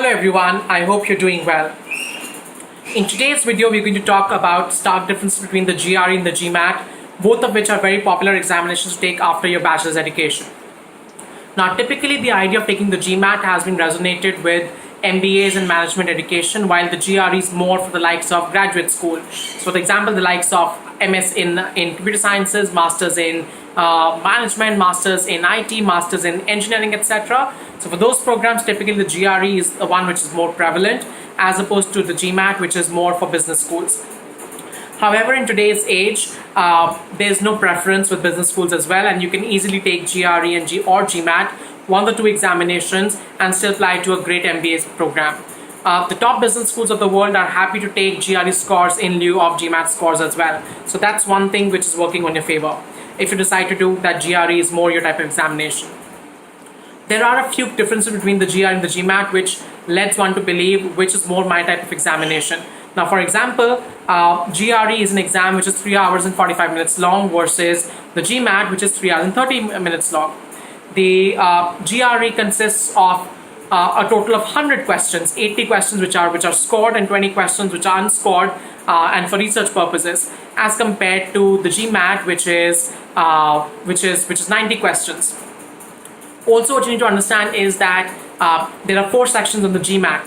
Hello everyone, I hope you're doing well. In today's video, we're going to talk about stark differences between the GRE and the Gmat, both of which are very popular examinations to take after your bachelor's education. Now, typically the idea of taking the Gmat has been resonated with MBAs in management education, while the GRE is more for the likes of graduate school. So, for example, the likes of MS in computer sciences, masters in management, masters in IT, masters in engineering, etc. So for those programs, typically the GRE is the one which is more prevalent as opposed to the Gmat, which is more for business schools. However, in today's age, there's no preference with business schools as well, and you can easily take GRE and or Gmat, one or two examinations, and still apply to a great MBA program. The top business schools of the world are happy to take GRE scores in lieu of Gmat scores as well. So that's one thing which is working on your favor. If you decide to do that, GRE is more your type of examination. There are a few differences between the GRE and the Gmat which leads one to believe which is more my type of examination. Now, for example, GRE is an exam which is 3 hours and 45 minutes long versus the Gmat, which is 3 hours and 30 minutes long. The GRE consists of a total of 100 questions, 80 questions which are scored and 20 questions which are unscored and for research purposes, as compared to the Gmat, which is 90 questions. Also, what you need to understand is that there are 4 sections on the Gmat.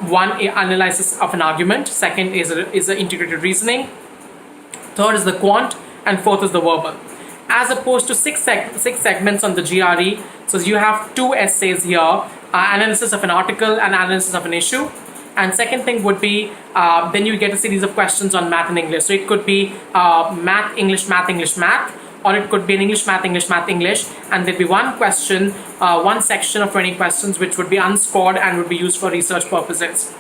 One, analysis of an argument. Second is the integrated reasoning. Third is the quant, and fourth is the verbal. As opposed to six segments on the GRE, so you have 2 essays here: analysis of an article and analysis of an issue. And second thing would be then you get a series of questions on math and English. So it could be math, English, math, English, math. Or it could be an English, math, English, math, English, and there'd be one question, one section of 20 questions which would be unscored and would be used for research purposes.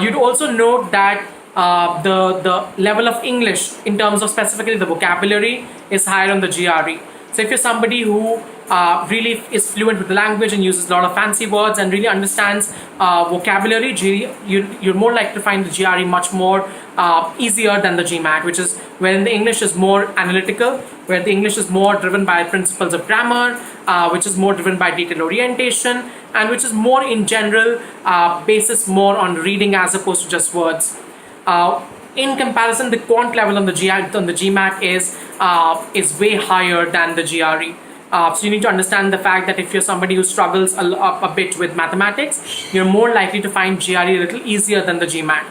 You'd also note that the level of English in terms of specifically the vocabulary is higher on the GRE. So if you're somebody who really is fluent with the language and uses a lot of fancy words and really understands vocabulary, you're more likely to find the GRE much more easier than the Gmat, which is when the English is more analytical, where the English is more driven by principles of grammar, which is more driven by detail orientation, and which is more in general basis more on reading as opposed to just words. In comparison, the quant level on the Gmat is way higher than the GRE. So you need to understand the fact that if you're somebody who struggles a bit with mathematics, you're more likely to find GRE a little easier than the Gmat.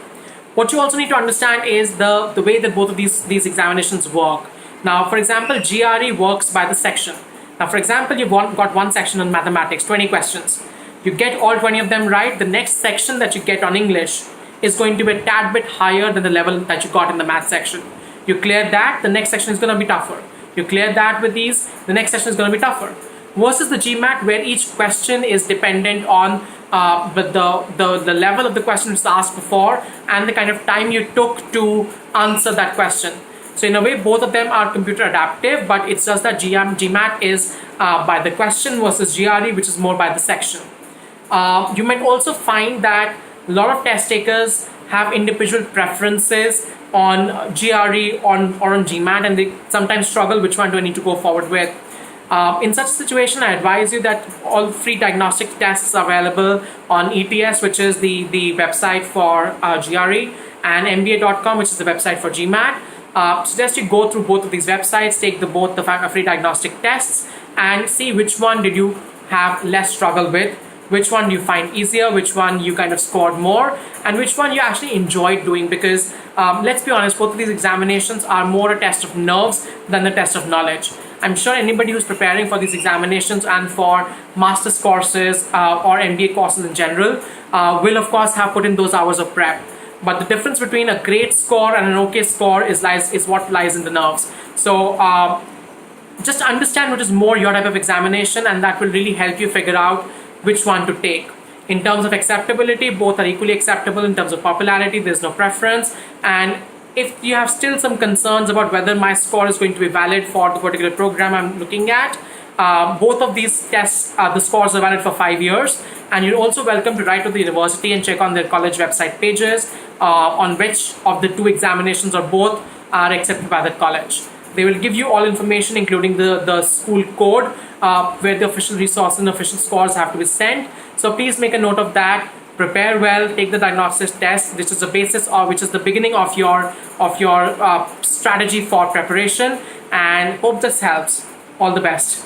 What you also need to understand is the way that both of these examinations work. Now, for example, GRE works by the section. Now, for example, you've got one section on mathematics, 20 questions. You get all 20 of them right. The next section that you get on English is going to be a tad bit higher than the level that you got in the math section. You clear that, the next section is going to be tougher. You clear that with these, the next section is going to be tougher. Versus the Gmat, where each question is dependent on the level of the question which was asked before and the kind of time you took to answer that question. So in a way, both of them are computer adaptive, but it's just that Gmat is by the question versus GRE, which is more by the section. You might also find that a lot of test takers have individual preferences on GRE or on Gmat, and they sometimes struggle which one do I need to go forward with. In such a situation, I advise you that all free diagnostic tests are available on ETS, which is the website for GRE, and MBA.com, which is the website for Gmat. Suggest you go through both of these websites, take both the free diagnostic tests, and see which one did you have less struggle with, which one you find easier, which one you kind of scored more, and which one you actually enjoyed doing, because let's be honest, both of these examinations are more a test of nerves than the test of knowledge. I'm sure anybody who's preparing for these examinations and for master's courses or MBA courses in general will of course have put in those hours of prep. But the difference between a great score and an okay score is what lies in the nerves. So just understand what is more your type of examination, and that will really help you figure out which one to take. In terms of acceptability, both are equally acceptable. In terms of popularity, there's no preference. And if you have still some concerns about whether my score is going to be valid for the particular program I'm looking at, both of these tests, the scores are valid for 5 years, and you're also welcome to write to the university and check on their college website pages on which of the 2 examinations or both are accepted by that college. They will give you all information, including the school code where the official resources and official scores have to be sent. So please make a note of that. Prepare well, take the diagnosis test, which is the basis or which is the beginning of your strategy for preparation, and hope this helps. All the best.